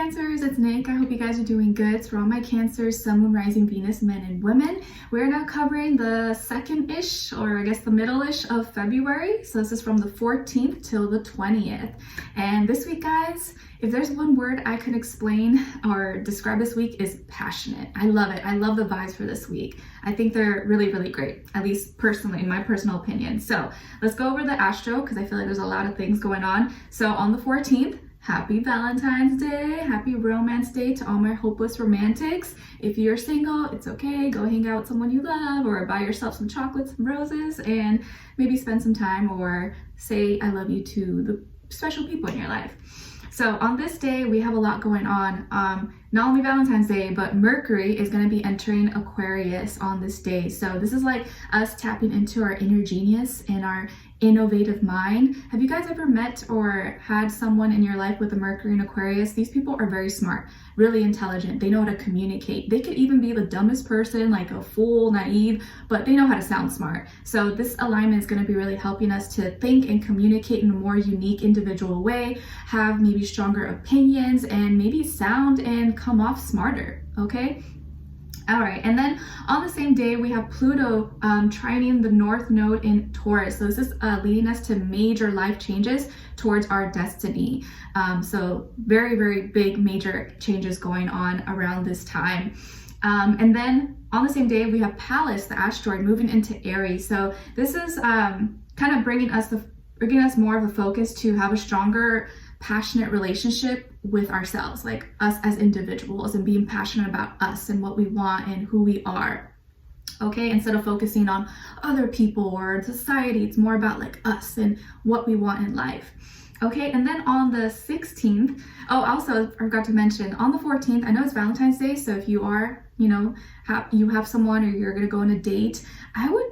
Cancers, it's Nick. I hope you guys are doing good. So for all my Cancers, Sun, Moon, Rising, Venus, men and women, we're now covering the second-ish, or I guess the middle-ish of February. So this is from the 14th till the 20th. And this week, guys, if there's one word I could explain or describe this week, is passionate. I love it. I love the vibes for this week. I think they're really, really great, at least personally, in my personal opinion. So let's go over the astro, because I feel like there's a lot of things going on. So on the 14th, happy Valentine's Day, happy Romance Day to all my hopeless romantics. If you're single, it's okay, go hang out with someone you love, or buy yourself some chocolates and roses, and maybe spend some time or say I love you to the special people in your life. So on this day, we have a lot going on. Not only Valentine's Day, but Mercury is going to be entering Aquarius on this day. So this is like us tapping into our inner genius and our innovative mind. Have you guys ever met or had someone in your life with a Mercury in Aquarius? These people are very smart, really intelligent. They know how to communicate. They could even be the dumbest person, like a fool, naive, but they know how to sound smart. So this alignment is going to be really helping us to think and communicate in a more unique, individual way, have maybe stronger opinions, and maybe sound and come off smarter, okay? All right, and then on the same day, we have Pluto trining the North Node in Taurus. So this is leading us to major life changes towards our destiny. So very, very big major changes going on around this time. And then on the same day, we have Pallas, the asteroid, moving into Aries. So this is kind of bringing us more of a focus to have a stronger, passionate relationship with ourselves, like us as individuals, and being passionate about us and what we want and who we are. Okay, instead of focusing on other people or society, it's more about like us and what we want in life. Okay, and then on the 16th, also I forgot to mention, on the 14th, I know it's Valentine's Day, so if you are, you have someone or you're gonna go on a date, I would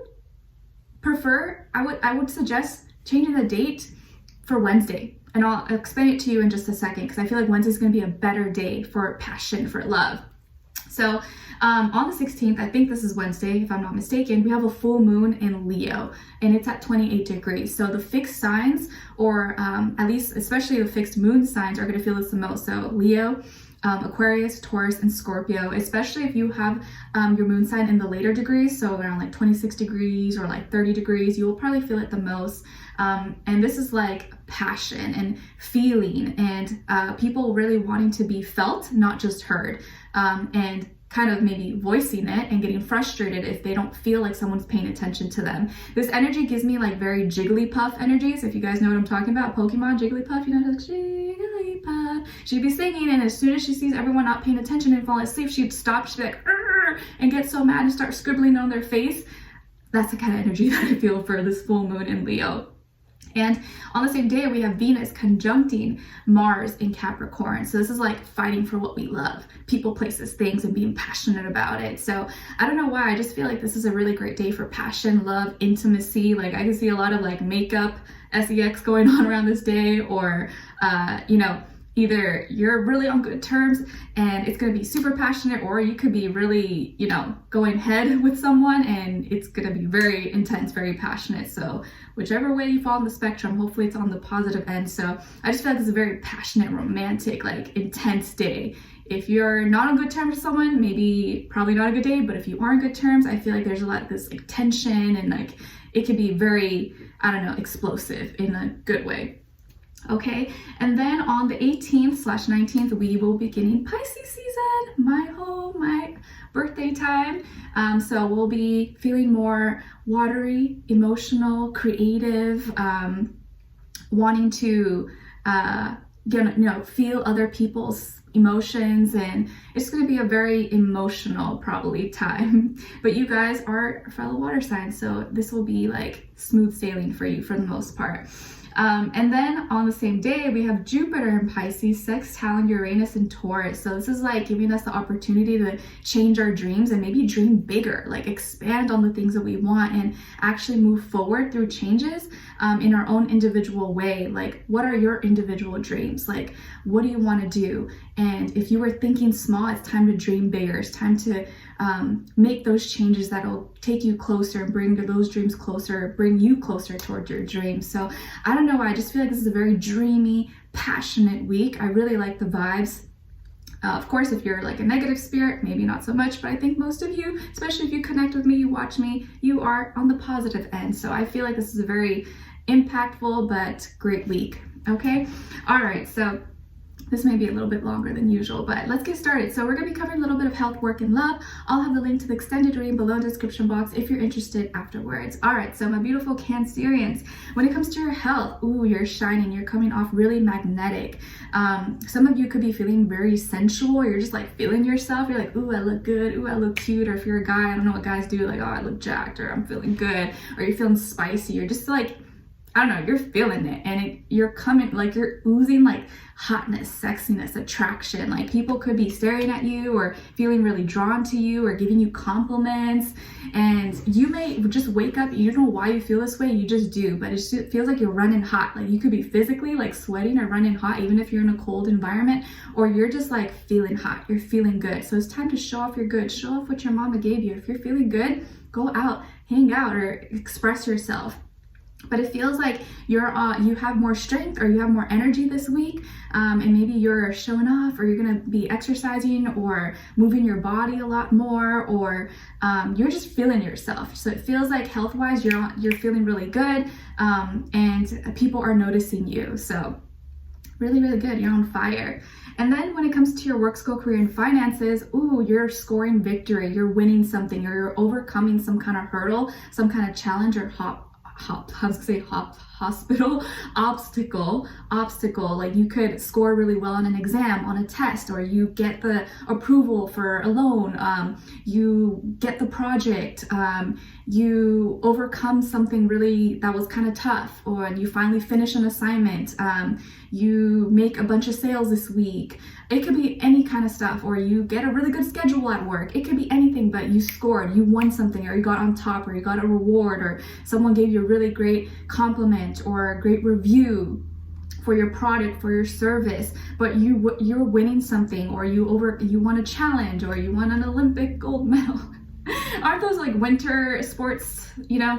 suggest changing the date for Wednesday. And I'll explain it to you in just a second, because I feel like Wednesday is going to be a better day for passion, for love. So on the 16th, I think this is Wednesday, if I'm not mistaken, we have a full moon in Leo, and it's at 28 degrees. So the fixed signs, or at least especially the fixed moon signs, are going to feel this the most. So Leo, Aquarius, Taurus, and Scorpio, especially if you have your moon sign in the later degrees, so around like 26 degrees or like 30 degrees, you will probably feel it the most. And this is like passion and feeling, and people really wanting to be felt, not just heard, and kind of maybe voicing it and getting frustrated if they don't feel like someone's paying attention to them. This energy gives me like very Jigglypuff energies. If you guys know what I'm talking about, Pokemon Jigglypuff, like Jigglypuff. She'd be singing, and as soon as she sees everyone not paying attention and falling asleep, she'd stop, she'd be like, "Arr!" and get so mad and start scribbling on their face. That's the kind of energy that I feel for this full moon in Leo. And on the same day, we have Venus conjuncting Mars in Capricorn. So this is like fighting for what we love, people, places, things, and being passionate about it. So I don't know why, I just feel like this is a really great day for passion, love, intimacy. Like I can see a lot of like makeup, sex going on around this day, or, either you're really on good terms and it's going to be super passionate, or you could be really, going head with someone and it's going to be very intense, very passionate. So whichever way you fall on the spectrum, hopefully it's on the positive end. So I just feel like it's a very passionate, romantic, like intense day. If you're not on good terms with someone, probably not a good day, but if you are on good terms, I feel like there's a lot of this like tension, and like it can be very, explosive in a good way. Okay, and then on the 18th/19th, we will be beginning Pisces season, my birthday time. So we'll be feeling more watery, emotional, creative, wanting to, feel other people's emotions, and it's going to be a very emotional probably time. But you guys are fellow water signs, so this will be like smooth sailing for you for the most part. And then on the same day, we have Jupiter in Pisces, sextiling Uranus in Taurus. So this is like giving us the opportunity to change our dreams and maybe dream bigger, like expand on the things that we want and actually move forward through changes in our own individual way. Like, what are your individual dreams? Like, what do you want to do? And if you were thinking small, it's time to dream bigger. It's time to make those changes that'll take you closer and bring those dreams closer, bring you closer towards your dreams. So I don't know why, I just feel like this is a very dreamy, passionate week. I really like the vibes. Of course, if you're like a negative spirit, maybe not so much, but I think most of you, especially if you connect with me, you watch me, you are on the positive end. So I feel like this is a very impactful but great week. Okay. All right. So this may be a little bit longer than usual, but let's get started. So we're going to be covering a little bit of health, work, and love. I'll have the link to the extended reading below in the description box if you're interested afterwards. All right, so my beautiful Cancerians, when it comes to your health, ooh, you're shining. You're coming off really magnetic. Some of you could be feeling very sensual. You're just like feeling yourself. You're like, ooh, I look good. Ooh, I look cute. Or if you're a guy, I don't know what guys do. Like, oh, I look jacked, or I'm feeling good. Or you're feeling spicy. You're just like, I don't know, you're feeling it, and you're coming, like you're oozing like hotness, sexiness, attraction. Like people could be staring at you or feeling really drawn to you or giving you compliments, and you may just wake up, you don't know why you feel this way, you just do, but it feels like you're running hot. Like you could be physically like sweating or running hot, even if you're in a cold environment, or you're just like feeling hot, you're feeling good. So it's time to show off your good, show off what your mama gave you. If you're feeling good, go out, hang out, or express yourself. But it feels like you have more strength, or you have more energy this week, and maybe you're showing off, or you're going to be exercising or moving your body a lot more, or you're just feeling yourself. So it feels like health-wise you're feeling really good, and people are noticing you. So really, really good. You're on fire. And then when it comes to your work, school, career, and finances, ooh, you're scoring victory. You're winning something, or you're overcoming some kind of hurdle, some kind of challenge or obstacle. Like you could score really well on an exam, on a test, or you get the approval for a loan, you get the project, you overcome something really that was kind of tough, or you finally finish an assignment, you make a bunch of sales this week. It could be any kind of stuff, or you get a really good schedule at work. It could be anything, but you scored, you won something, or you got on top, or you got a reward, or someone gave you a really great compliment or a great review for your product, for your service, but you're winning something, or you won a challenge, or you won an Olympic gold medal. Aren't those like winter sports,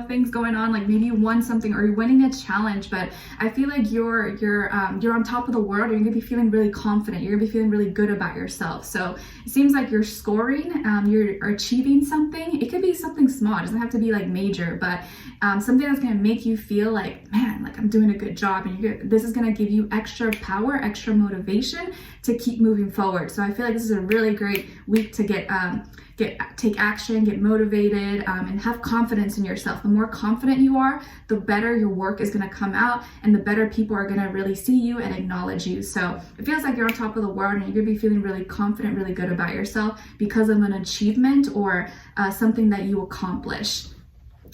things going on? Like maybe you won something, or you're winning a challenge, but I feel like you're on top of the world, or you're gonna be feeling really confident. You're gonna be feeling really good about yourself. So it seems like you're scoring, you're achieving something. It could be something small. It doesn't have to be like major, but something that's gonna make you feel like, man, like I'm doing a good job, and this is gonna give you extra power, extra motivation to keep moving forward. So I feel like this is a really great week to take action, get motivated, and have confidence in yourself. The more confident you are, the better your work is going to come out, and the better people are going to really see you and acknowledge you. So it feels like you're on top of the world, and you're going to be feeling really confident, really good about yourself because of an achievement or something that you accomplish.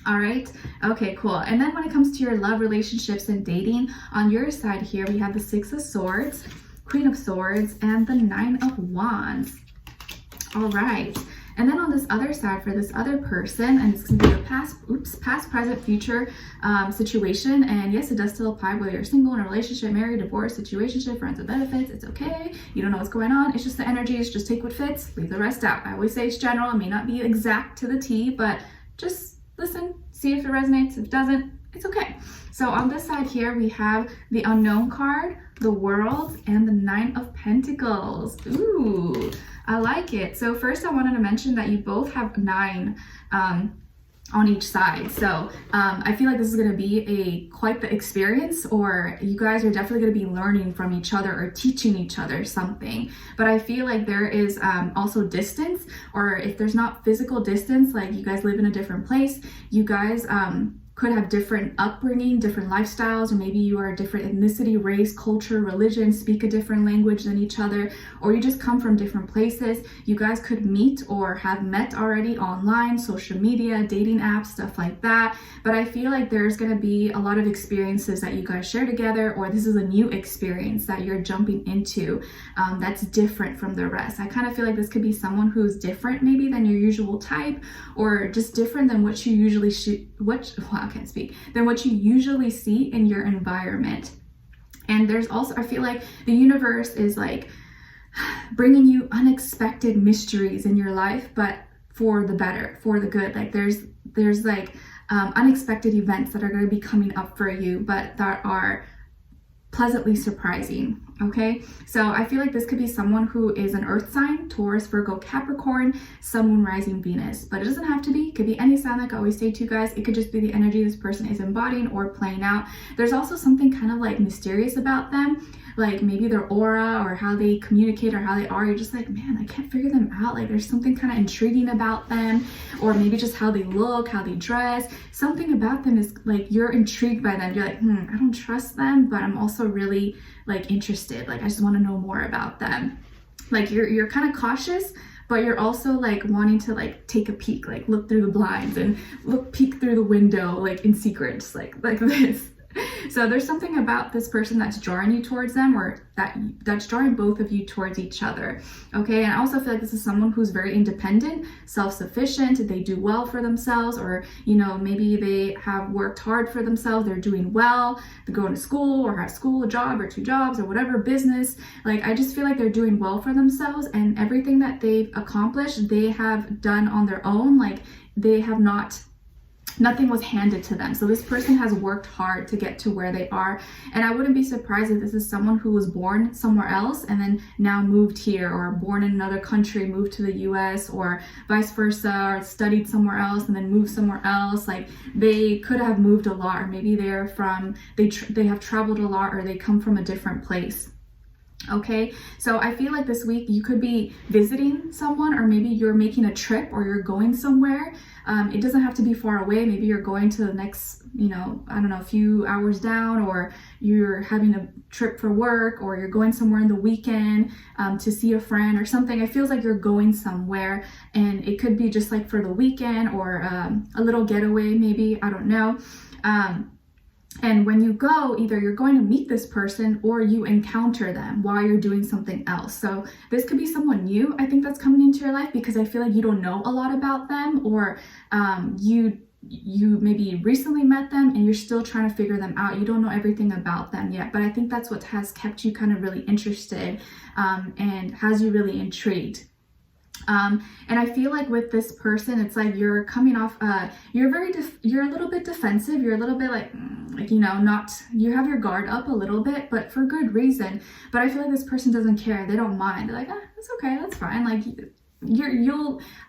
All right. Okay, cool. And then when it comes to your love, relationships, and dating, on your side here, we have the Six of Swords, Queen of Swords, and the Nine of Wands. All right. And then on this other side, for this other person, and it's going to be a past, present, future situation. And yes, it does still apply whether you're single, in a relationship, married, divorced, situationship, friends with benefits. It's okay. You don't know what's going on. It's just the energies. Just take what fits, leave the rest out. I always say it's general. It may not be exact to the T, but just listen, see if it resonates. If it doesn't, it's okay. So on this side here, we have the Unknown card, the World, and the Nine of Pentacles. Ooh, I like it. So first I wanted to mention that you both have 9 on each side. So I feel like this is going to be quite the experience, or you guys are definitely going to be learning from each other or teaching each other something. But I feel like there is also distance, or if there's not physical distance, like you guys live in a different place, you guys could have different upbringing, different lifestyles, or maybe you are a different ethnicity, race, culture, religion, speak a different language than each other, or you just come from different places. You guys could meet or have met already online, social media, dating apps, stuff like that. But I feel like there's gonna be a lot of experiences that you guys share together, or this is a new experience that you're jumping into that's different from the rest. I kind of feel like this could be someone who's different maybe than your usual type, or just different than what you usually than what you usually see in your environment. And there's also, I feel like the universe is like bringing you unexpected mysteries in your life, but for the better, for the good. Like there's like unexpected events that are going to be coming up for you, but that are pleasantly surprising. Okay, so I feel like this could be someone who is an earth sign, Taurus, Virgo, Capricorn, Sun, Moon, Rising, Venus. But it doesn't have to be. It could be any sign, like I always say to you guys. It could just be the energy this person is embodying or playing out. There's also something kind of like mysterious about them, like maybe their aura or how they communicate or how they are. You're just like, man, I can't figure them out. Like there's something kind of intriguing about them, or maybe just how they look, how they dress. Something about them is like you're intrigued by them. You're like, I don't trust them, but I'm also really like interested. Like I just want to know more about them. Like you're kind of cautious, but you're also like wanting to like take a peek, like look through the blinds and peek through the window, like in secret, just like this. So there's something about this person that's drawing you towards them, or that's drawing both of you towards each other. Okay, and I also feel like this is someone who's very independent, self-sufficient. They do well for themselves, or maybe they have worked hard for themselves. They're doing well. They're going to school or have school, a job or 2 jobs or whatever, business. Like I just feel like they're doing well for themselves, and everything that they've accomplished, they have done on their own. Like they have nothing was handed to them. So this person has worked hard to get to where they are. And I wouldn't be surprised if this is someone who was born somewhere else and then now moved here, or born in another country, moved to the US, or vice versa, or studied somewhere else and then moved somewhere else. Like they could have moved a lot, or maybe they have traveled a lot, or they come from a different place. Okay, so I feel like this week you could be visiting someone, or maybe you're making a trip, or you're going somewhere. It doesn't have to be far away. Maybe you're going to the next, a few hours down, or you're having a trip for work, or you're going somewhere in the weekend to see a friend or something. It feels like you're going somewhere, and it could be just like for the weekend, or a little getaway, maybe, I don't know. And when you go, either you're going to meet this person or you encounter them while you're doing something else. So this could be someone new, I think, that's coming into your life, because I feel like you don't know a lot about them, or you maybe recently met them and you're still trying to figure them out. You don't know everything about them yet, but I think that's what has kept you kind of really interested and has you really intrigued. And I feel like with this person, it's like you're coming off, you're a little bit defensive. You're a little bit you have your guard up a little bit, but for good reason. But I feel like this person doesn't care. They don't mind. They're like, it's okay. That's fine. Like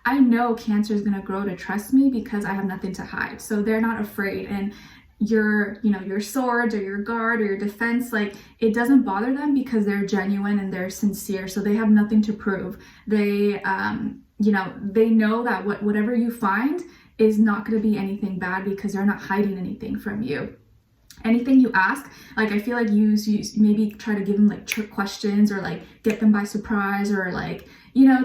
I know Cancer is going to grow to trust me because I have nothing to hide. So they're not afraid. And your swords or your guard or your defense, like it doesn't bother them because they're genuine and they're sincere. So they have nothing to prove. They they know that whatever you find is not going to be anything bad, because they're not hiding anything from you. Anything you ask, like I feel like you maybe try to give them like trick questions, or like get them by surprise, or like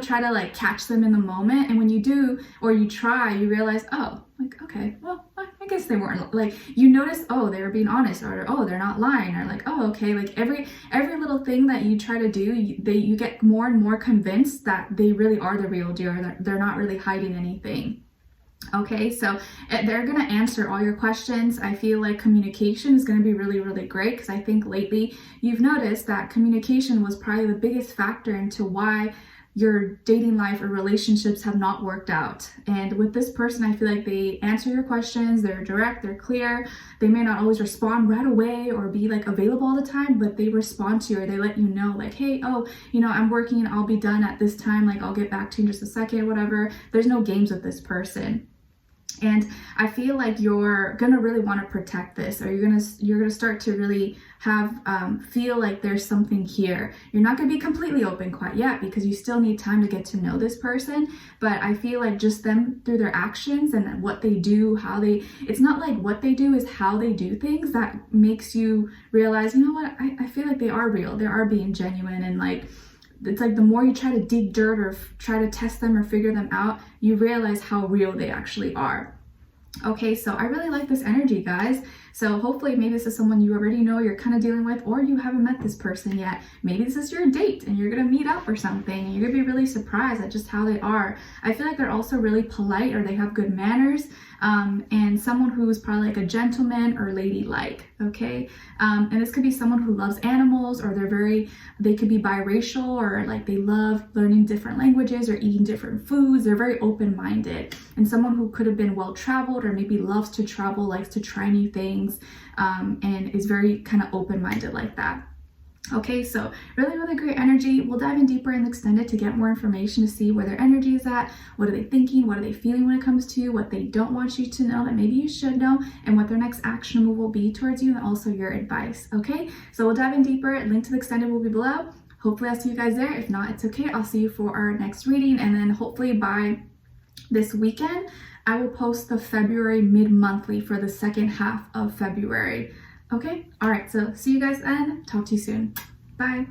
try to like catch them in the moment. And when you do, or you try, you realize, oh, like, okay, well, I guess they weren't, like, you notice, oh, they were being honest, or oh, they're not lying, or like, oh, okay, like every little thing that you try to do, you get more and more convinced that they really are the real deal, or they're not really hiding anything. Okay, so they're going to answer all your questions. I feel like communication is going to be really, really great, because I think lately you've noticed that communication was probably the biggest factor into why your dating life or relationships have not worked out. And with this person, I feel like they answer your questions, they're direct, they're clear. They may not always respond right away or be like available all the time, but they respond to you, or they let you know like, hey, I'm working, I'll be done at this time, like I'll get back to you in just a second, whatever. There's no games with this person. And I feel like you're gonna really want to protect this, or you're gonna start to really have feel like there's something here. You're not gonna be completely open quite yet, because you still need time to get to know this person. But I feel like just them through their actions and what they do, it's not like what they do, is how they do things that makes you realize, you know what, I feel like they are real. They are being genuine, and like, it's like the more you try to dig dirt or try to test them or figure them out, you realize how real they actually are. Okay, so I really like this energy, guys. So hopefully maybe this is someone you already know you're kind of dealing with, or you haven't met this person yet. Maybe this is your date and you're going to meet up or something, and you're going to be really surprised at just how they are. I feel like they're also really polite, or they have good manners, and someone who's probably like a gentleman or ladylike, okay? And this could be someone who loves animals, or they could be biracial, or like they love learning different languages or eating different foods. They're very open-minded, and someone who could have been well-traveled, or maybe loves to travel, likes to try new things, and is very kind of open-minded like that. Okay, so really great energy. We'll dive in deeper in the extended to get more information to see where their energy is at, what are they thinking, what are they feeling when it comes to you, what they don't want you to know that maybe you should know, and what their next action move will be towards you, and also your advice. Okay, so we'll dive in deeper. Link to the extended will be below. Hopefully I'll see you guys there. If not, it's okay. I'll see you for our next reading, and then hopefully by this weekend I will post the February mid-monthly for the second half of February. Okay, all right, so see you guys then. Talk to you soon. Bye.